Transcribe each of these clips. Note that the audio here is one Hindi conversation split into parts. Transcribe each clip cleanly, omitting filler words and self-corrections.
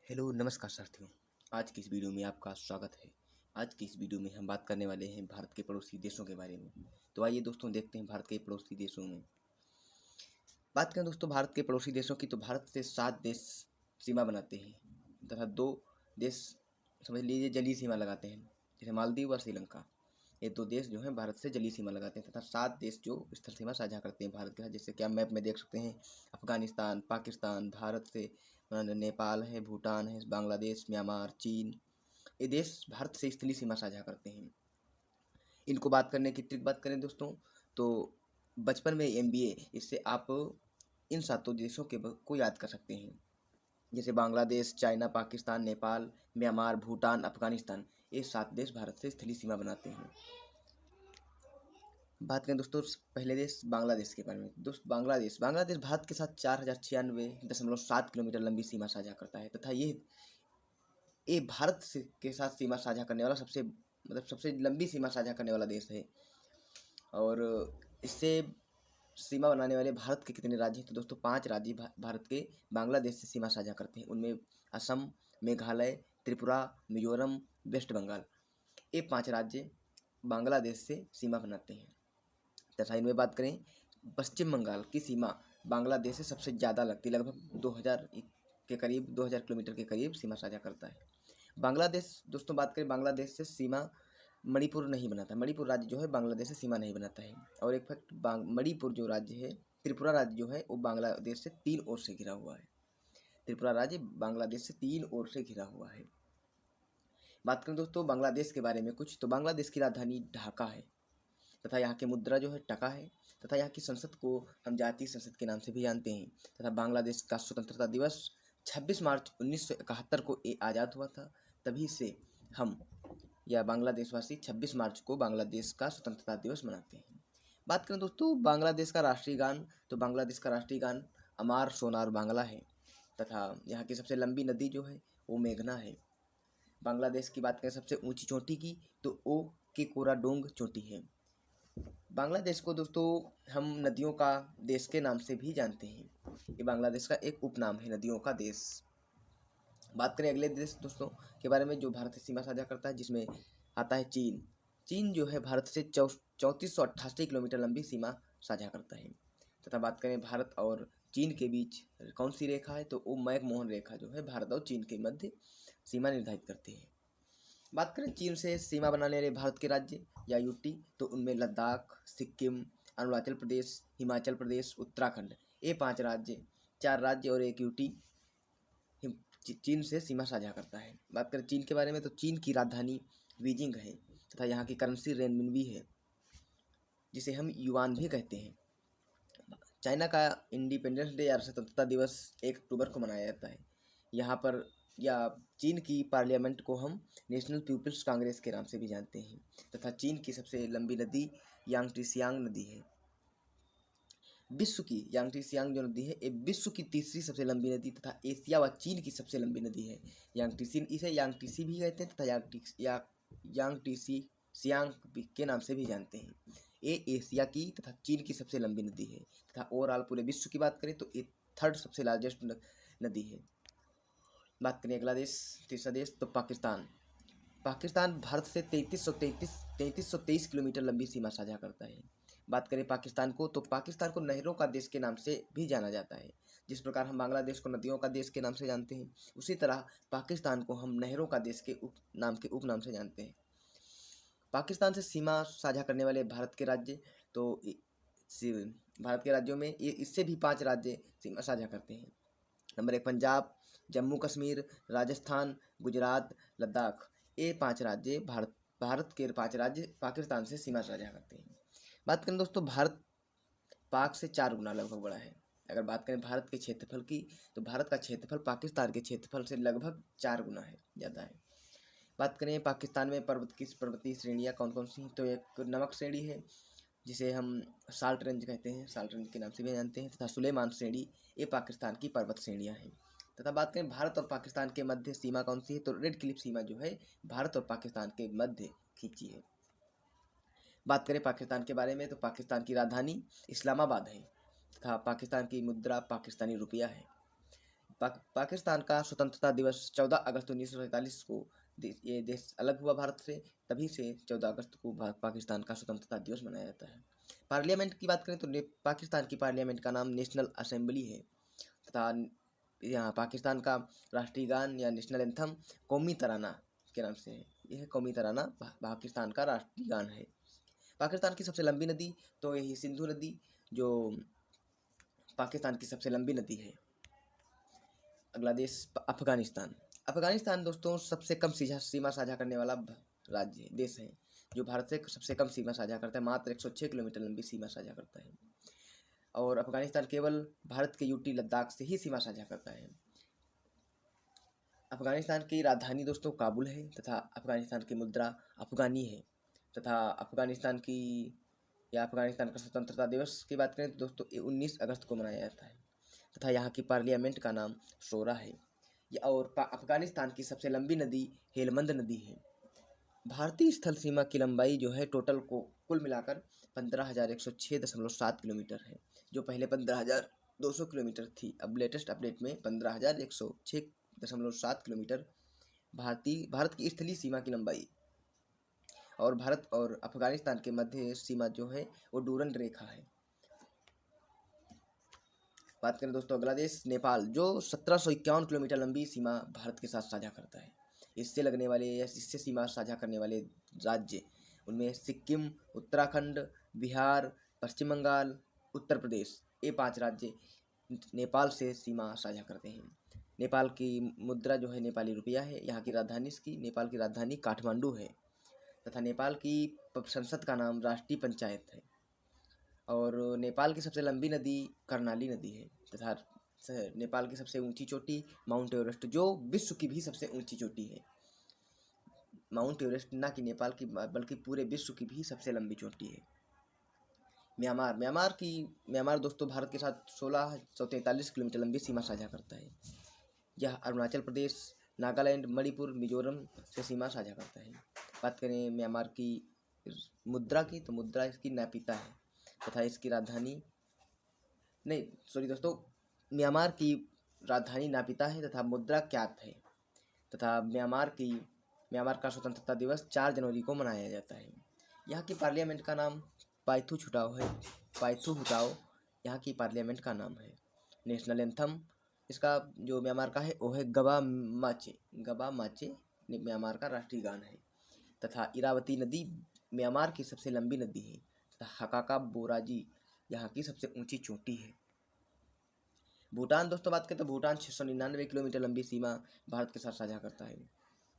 हेलो नमस्कार साथियों। आज की इस वीडियो में आपका स्वागत है। आज की इस वीडियो में हम बात करने वाले हैं भारत के पड़ोसी देशों के बारे में। तो आइए दोस्तों देखते हैं भारत के पड़ोसी देशों में। बात करें दोस्तों भारत के पड़ोसी देशों की, तो भारत से 7 देश सीमा बनाते हैं तथा 2 देश समझ लीजिए जलीय सीमा लगाते हैं, जैसे मालदीव और श्रीलंका। ये 2 देश जो हैं भारत से जलीय सीमा लगाते हैं तथा 7 देश जो स्थल सीमा साझा करते हैं भारत के साथ, जैसे कि आप मैप में देख सकते हैं। अफगानिस्तान, पाकिस्तान, भारत से नेपाल है, भूटान है, बांग्लादेश, म्यांमार, चीन, ये देश भारत से स्थलीय सीमा साझा करते हैं। इनको बात करने की ट्रिक बात करें दोस्तों, तो बचपन में MBA इससे आप इन 7 देशों को याद कर सकते हैं, जैसे बांग्लादेश, चाइना, पाकिस्तान, नेपाल, म्यांमार, भूटान, अफगानिस्तान। ये 7 देश भारत से स्थलीय सीमा बनाते हैं। बात करें दोस्तों पहले देश बांग्लादेश के बारे में। दोस्त बांग्लादेश भारत के साथ 4096.7 किलोमीटर लंबी सीमा साझा करता है तथा ये भारत से के साथ सीमा साझा करने वाला सबसे लंबी सीमा साझा करने वाला देश है। और इससे सीमा बनाने वाले भारत के कितने राज्य हैं, तो दोस्तों 5 राज्य भारत के बांग्लादेश से सीमा साझा करते हैं। उनमें असम, मेघालय, त्रिपुरा, मिजोरम, वेस्ट बंगाल, ये 5 राज्य बांग्लादेश से सीमा बनाते हैं। तथा इनमें बात करें, पश्चिम बंगाल की सीमा बांग्लादेश से सबसे ज़्यादा लगती है, लगभग 2000 किलोमीटर के करीब सीमा साझा करता है। बांग्लादेश दोस्तों बात करें, बांग्लादेश से सीमा मणिपुर नहीं बनाता। मणिपुर राज्य जो है बांग्लादेश से सीमा नहीं बनाता है। और एक फैक्ट, मणिपुर जो राज्य है, त्रिपुरा राज्य जो है वो बांग्लादेश से 3 ओर से घिरा हुआ है। त्रिपुरा राज्य बांग्लादेश से 3 ओर से घिरा हुआ है। बात करें दोस्तों बांग्लादेश के बारे में कुछ, तो बांग्लादेश की राजधानी ढाका है तथा यहाँ की मुद्रा जो है टका है तथा यहाँ की संसद को हम जातीय संसद के नाम से भी जानते हैं। तथा बांग्लादेश का स्वतंत्रता दिवस 26 मार्च 1971 को आज़ाद हुआ था। तभी से हम या बांग्लादेशवासी 26 मार्च को बांग्लादेश का स्वतंत्रता दिवस मनाते हैं। बात करें दोस्तों बांग्लादेश का राष्ट्रीय गान, तो बांग्लादेश का राष्ट्रीय गान अमार सोनार बांग्ला है तथा यहाँ की सबसे लंबी नदी जो है वो मेघना है। बांग्लादेश की बात करें सबसे ऊंची चोटी की, तो ओ के कोराडोंग चोटी है। बांग्लादेश को दोस्तों हम नदियों का देश के नाम से भी जानते हैं। ये बांग्लादेश का एक उपनाम है, नदियों का देश। बात करें अगले देश दोस्तों के बारे में जो भारत से सीमा साझा करता है, जिसमें आता है चीन। चीन जो है भारत से 3488 किलोमीटर लंबी सीमा साझा करता है। तथा बात करें भारत और चीन के बीच कौन सी रेखा है, तो वो मैकमोहन रेखा जो है भारत और चीन के मध्य सीमा निर्धारित करती है। बात करें चीन से सीमा बनाने वाले भारत के राज्य या यूटी, तो उनमें लद्दाख, सिक्किम, अरुणाचल प्रदेश, हिमाचल प्रदेश, उत्तराखंड, ये 5 राज्य, 4 राज्य और एक यूटी चीन से सीमा साझा करता है। बात करें चीन के बारे में, तो चीन की राजधानी बीजिंग है तथा यहाँ की करेंसी रेनमिनबी है, जिसे हम युआन भी कहते हैं। चाइना का इंडिपेंडेंस डे या स्वतंत्रता दिवस 1 अक्टूबर को मनाया जाता है। यहाँ पर या चीन की पार्लियामेंट को हम नेशनल पीपल्स कांग्रेस के नाम से भी जानते हैं। तथा चीन की सबसे लंबी नदी यांगटीसियांग नदी है। विश्व की यांगटीसियांग जो नदी है ये विश्व की तीसरी सबसे लंबी नदी तथा एशिया व चीन की सबसे लंबी नदी है। यांगटीसी, इसे यांगटीसी भी कहते हैं तथा यांगटीसी सियांग के नाम से भी जानते हैं। ये एशिया की तथा चीन की सबसे लंबी नदी है तथा ओवरऑल पूरे विश्व की बात करें तो ये 3rd सबसे लार्जेस्ट नदी है। बात करें अगला देश, तीसरा देश, तो पाकिस्तान। पाकिस्तान भारत से 3323 किलोमीटर लंबी सीमा साझा करता है। बात करें पाकिस्तान को, तो पाकिस्तान को नहरों का देश के नाम से भी जाना जाता है। जिस प्रकार हम बांग्लादेश को नदियों का देश के नाम से जानते हैं, उसी तरह पाकिस्तान को हम नहरों का देश के उपनाम से जानते हैं। पाकिस्तान से सीमा साझा करने वाले भारत के राज्य, तो भारत के राज्यों में ये इससे भी 5 राज्य सीमा साझा करते हैं। नंबर 1 पंजाब, जम्मू कश्मीर, राजस्थान, गुजरात, लद्दाख, ये 5 राज्य भारत के 5 राज्य पाकिस्तान से सीमा साझा करते हैं। बात करें दोस्तों भारत पाक से 4 गुना लगभग बड़ा है। अगर बात करें भारत के क्षेत्रफल की, तो भारत का क्षेत्रफल पाकिस्तान के क्षेत्रफल से लगभग 4 गुना है, ज़्यादा है। बात करें पाकिस्तान में पर्वतीय श्रेणियाँ कौन कौन सी हैं, तो एक नमक श्रेणी है जिसे हम साल्ट रेंज कहते हैं, साल्ट रेंज के नाम से भी जानते हैं, तथा सुलेमान श्रेणी, ये पाकिस्तान की पर्वत श्रेणियाँ हैं। तथा बात करें भारत और पाकिस्तान के मध्य सीमा कौन सी है, तो रेड क्लिफ सीमा जो है भारत और पाकिस्तान के मध्य खींची है। बात करें पाकिस्तान के बारे में, तो पाकिस्तान की राजधानी इस्लामाबाद है तथा पाकिस्तान की मुद्रा पाकिस्तानी रुपया है। पाकिस्तान का स्वतंत्रता दिवस 14 अगस्त 1947 को ये देश अलग हुआ भारत से, तभी से 14 अगस्त को पाकिस्तान का स्वतंत्रता दिवस मनाया जाता है। पार्लियामेंट की बात करें तो पाकिस्तान की पार्लियामेंट का नाम नेशनल असेंबली है तथा यहाँ पाकिस्तान का राष्ट्रीय गान या नेशनल एंथम कौमी तराना के नाम से है। यह कौमी तराना पाकिस्तान का राष्ट्रीय गान है। पाकिस्तान की सबसे लंबी नदी तो यही सिंधु नदी जो पाकिस्तान की सबसे लंबी नदी है। अगला देश अफगानिस्तान। अफगानिस्तान दोस्तों सबसे कम सीमा साझा करने वाला राज्य देश है, जो भारत से सबसे कम सीमा साझा करता है, मात्र 106 किलोमीटर लंबी सीमा साझा करता है। और अफगानिस्तान केवल भारत के यूटी लद्दाख से ही सीमा साझा करता है। अफगानिस्तान की राजधानी दोस्तों काबुल है तथा अफगानिस्तान की मुद्रा अफगानी है तथा अफगानिस्तान का स्वतंत्रता दिवस की बात करें तो दोस्तों 19 अगस्त को मनाया जाता है तथा यहाँ की पार्लियामेंट का नाम शोरा है। और अफगानिस्तान की सबसे लंबी नदी हेलमंद नदी है। भारतीय स्थल सीमा की लंबाई जो है टोटल को कुल मिलाकर 15,106.7 किलोमीटर है, जो पहले 15,200 किलोमीटर थी। अब लेटेस्ट अपडेट में 15,106.7 किलोमीटर भारत की स्थलीय सीमा की लंबाई। और भारत और अफगानिस्तान के मध्य सीमा जो है वो डूरन रेखा है। बात करें दोस्तों अगला देश नेपाल, जो 1751 किलोमीटर लंबी सीमा भारत के साथ साझा करता है। इससे सीमा साझा करने वाले राज्य उनमें सिक्किम, उत्तराखंड, बिहार, पश्चिम बंगाल, उत्तर प्रदेश, ये 5 राज्य नेपाल से सीमा साझा करते हैं। नेपाल की मुद्रा जो है नेपाली रुपया है। यहाँ की नेपाल की राजधानी काठमांडू है तथा नेपाल की संसद का नाम राष्ट्रीय पंचायत है। और नेपाल की सबसे लंबी नदी कर्णाली नदी है तथा नेपाल की सबसे ऊंची चोटी माउंट एवरेस्ट, जो विश्व की भी सबसे ऊंची चोटी है। माउंट एवरेस्ट ना कि नेपाल की बल्कि पूरे विश्व की भी सबसे लंबी चोटी है। म्यांमार दोस्तों भारत के साथ 1643 किलोमीटर लंबी सीमा साझा करता है। यह अरुणाचल प्रदेश, नागालैंड, मणिपुर, मिजोरम से सीमा साझा करता है। बात करें म्यांमार की मुद्रा की तो मुद्रा इसकी नापिता है तथा इसकी राजधानी म्यांमार की राजधानी नापिता है तथा मुद्रा क्यात है तथा म्यांमार का स्वतंत्रता दिवस 4 जनवरी को मनाया जाता है। यहाँ की पार्लियामेंट का नाम पाइथू हुटाओ यहाँ की पार्लियामेंट का नाम है। नेशनल एंथम इसका जो म्यांमार का है वो है गबा माचे म्यांमार का राष्ट्रीय गान है तथा इरावती नदी म्यांमार की सबसे लंबी नदी है तथा हकाका बोराजी यहाँ की सबसे ऊंची चोटी है। भूटान दोस्तों बात करें तो भूटान 699 किलोमीटर लंबी सीमा भारत के साथ साझा करता है,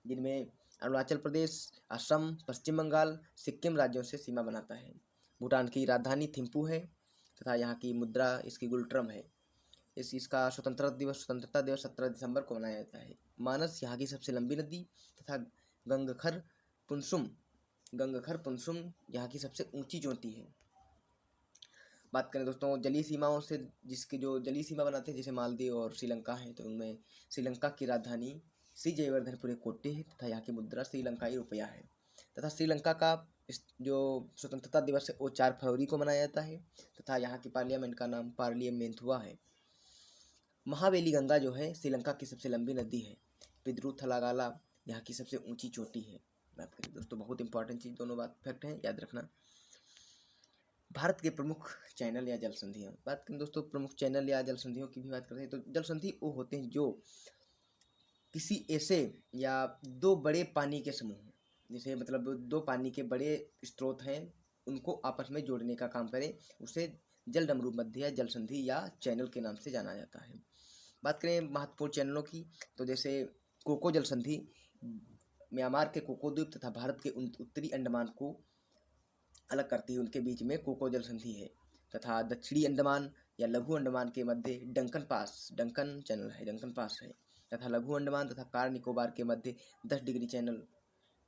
जिनमें अरुणाचल प्रदेश, असम, पश्चिम बंगाल, सिक्किम राज्यों से सीमा बनाता है। भूटान की राजधानी थिम्पू है तथा यहाँ की मुद्रा इसकी गुलट्रम है। इसका स्वतंत्रता दिवस 17 दिसंबर को मनाया जाता है। मानस यहाँ की सबसे लंबी नदी तथा गंगखर पुनसुम यहाँ की सबसे ऊंची चोटी है। बात करें दोस्तों जलीय सीमाओं से, जिसकी जो जलीय सीमा बनाते हैं जैसे मालदीव और श्रीलंका है, तो उनमें श्रीलंका की राजधानी श्री जयवर्धनपुरे कोट्टे है तथा यहाँ की मुद्रा श्रीलंकाई रुपया है तथा श्रीलंका का जो स्वतंत्रता दिवस है वो 4 फरवरी को मनाया जाता है तथा यहाँ की पार्लियामेंट का नाम पार्लियामेंथुआ है। महावेली गंगा जो है श्रीलंका की सबसे लंबी नदी है। पिद्रू थलागाला यहाँ की सबसे ऊंची चोटी है। बात करें दोस्तों बहुत इंपॉर्टेंट चीज़, दोनों बात फैक्ट हैं, याद रखना। भारत के प्रमुख चैनल या जल संधियाँ, बात करें दोस्तों प्रमुख चैनल या जल संधियों की भी बात करते हैं तो जल संधि वो होते हैं जो किसी ऐसे या 2 बड़े पानी के समूह, जैसे मतलब 2 पानी के बड़े स्रोत हैं, उनको आपस में जोड़ने का काम करें, उसे जल डमरू मध्य या जल संधि या चैनल के नाम से जाना जाता है। बात करें महत्वपूर्ण चैनलों की तो जैसे कोको जल संधि म्यांमार के कोको द्वीप तथा भारत के उत्तरी अंडमान को अलग करती है, उनके बीच में कोको जल संधि है तथा दक्षिणी अंडमान या लघु अंडमान के मध्य डंकन चैनल है, डंकन पास है तथा लघु अंडमान तथा कार निकोबार के मध्य 10 डिग्री चैनल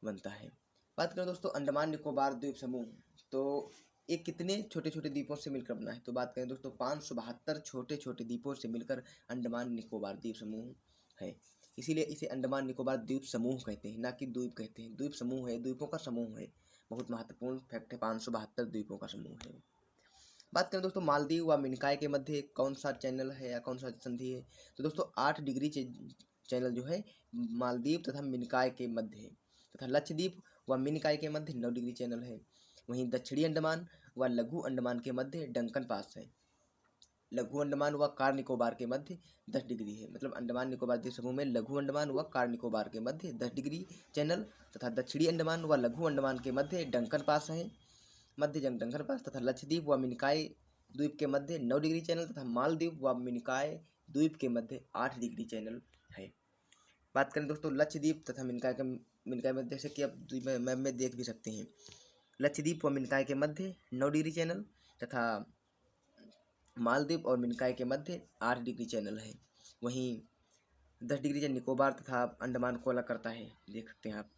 बनता है। बात करें दोस्तों अंडमान निकोबार द्वीप समूह, तो ये कितने छोटे छोटे द्वीपों से मिलकर बना है, तो बात करें दोस्तों 572 छोटे छोटे द्वीपों से मिलकर अंडमान निकोबार द्वीप समूह है। इसीलिए इसे अंडमान निकोबार द्वीप समूह कहते हैं, ना कि द्वीप कहते हैं। द्वीप समूह है, द्वीपों का समूह है। बहुत महत्वपूर्ण फैक्ट है, 572 द्वीपों का समूह है। बात करें दोस्तों मालदीव व मिनिकॉय के मध्य कौन सा चैनल है या कौन सा संधि है, तो दोस्तों 8 डिग्री चैनल जो है मालदीव तथा मिनिकॉय के मध्य है, तथा लक्षद्वीप व मिनिकॉय के मध्य 9 डिग्री चैनल है। वहीं दक्षिणी अंडमान व लघु अंडमान के मध्य डंकन पास है। लघु अंडमान व कार निकोबार के मध्य 10 डिग्री है, मतलब अंडमान निकोबार द्वीप समूह में लघु अंडमान व कार निकोबार के मध्य 10 डिग्री चैनल, तथा दक्षिणी अंडमान व लघु अंडमान के मध्य डंकन पास है, मध्य डंकन पास, तथा लक्षद्वीप व मिनिकॉय द्वीप के मध्य 9 डिग्री चैनल, तथा मालदीव व मिनिकॉय द्वीप के मध्य 8 डिग्री चैनल है। बात करें दोस्तों लक्षद्वीप तथा मिनिकॉय में, जैसे कि आप मैप में देख भी सकते हैं, लक्षद्वीप व मिनिकॉय के मध्य 9 डिग्री चैनल तथा मालदीव और मिनिकॉय के मध्य 8 डिग्री चैनल है। वहीं 10 डिग्री चैनल निकोबार तथा अंडमान को अलग करता है, देख सकते हैं आप।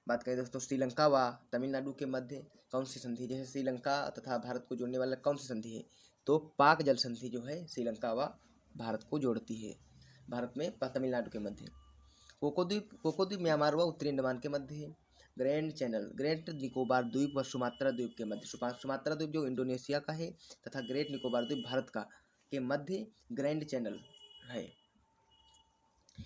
बात करें दोस्तों श्रीलंका व तमिलनाडु के मध्य कौन सी संधि, जैसे श्रीलंका तथा भारत को जोड़ने वाला कौन सी संधि है, तो पाक जल संधि जो है श्रीलंका व भारत को जोड़ती है, भारत में तमिलनाडु के मध्य। कोको द्वीप म्यांमार व उत्तरी अंडमान के मध्य है। ग्रैंड चैनल ग्रेट निकोबार द्वीप व सुमात्रा द्वीप के मध्य, सुमात्रा द्वीप जो इंडोनेशिया का है तथा ग्रेट निकोबार द्वीप भारत का के मध्य ग्रैंड चैनल है।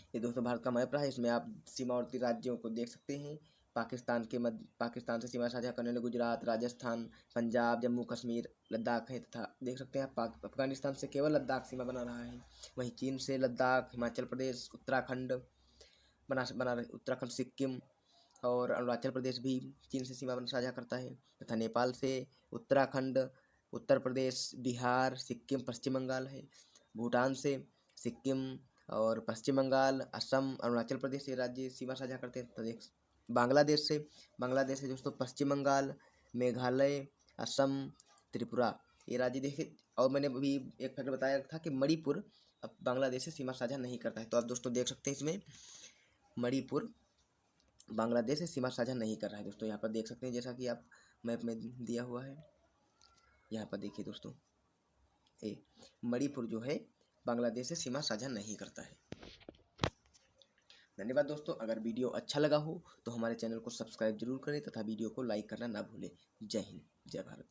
ये दोस्तों भारत का मैप रहा है, इसमें आप सीमावर्ती राज्यों को देख सकते हैं। पाकिस्तान से सीमा साझा करने वाले गुजरात, राजस्थान, पंजाब, जम्मू कश्मीर, लद्दाख है, तथा देख सकते हैं आप अफगानिस्तान से केवल लद्दाख सीमा बना रहा है। वहीं चीन से लद्दाख, हिमाचल प्रदेश, उत्तराखंड बना रहे, उत्तराखंड, सिक्किम और अरुणाचल प्रदेश भी चीन से सीमा साझा करता है, तथा नेपाल से उत्तराखंड, उत्तर प्रदेश, बिहार, सिक्किम, पश्चिम बंगाल है। भूटान से सिक्किम और पश्चिम बंगाल, असम, अरुणाचल प्रदेश ये राज्य सीमा साझा करते हैं। तो देख बांग्लादेश से दोस्तों पश्चिम बंगाल, मेघालय, असम, त्रिपुरा ये राज्य देखे। और मैंने अभी एक फैक्ट बताया था कि मणिपुर अब बांग्लादेश से सीमा साझा नहीं करता है, तो आप दोस्तों देख सकते हैं इसमें मणिपुर बांग्लादेश से सीमा साझा नहीं कर रहा है। दोस्तों यहाँ पर देख सकते हैं, जैसा कि आप मैप में दिया हुआ है, यहाँ पर देखिए दोस्तों मणिपुर जो है बांग्लादेश से सीमा साझा नहीं करता है। धन्यवाद दोस्तों, अगर वीडियो अच्छा लगा हो तो हमारे चैनल को सब्सक्राइब जरूर करें तथा वीडियो को लाइक करना ना भूलें। जय हिंद, जय भारत।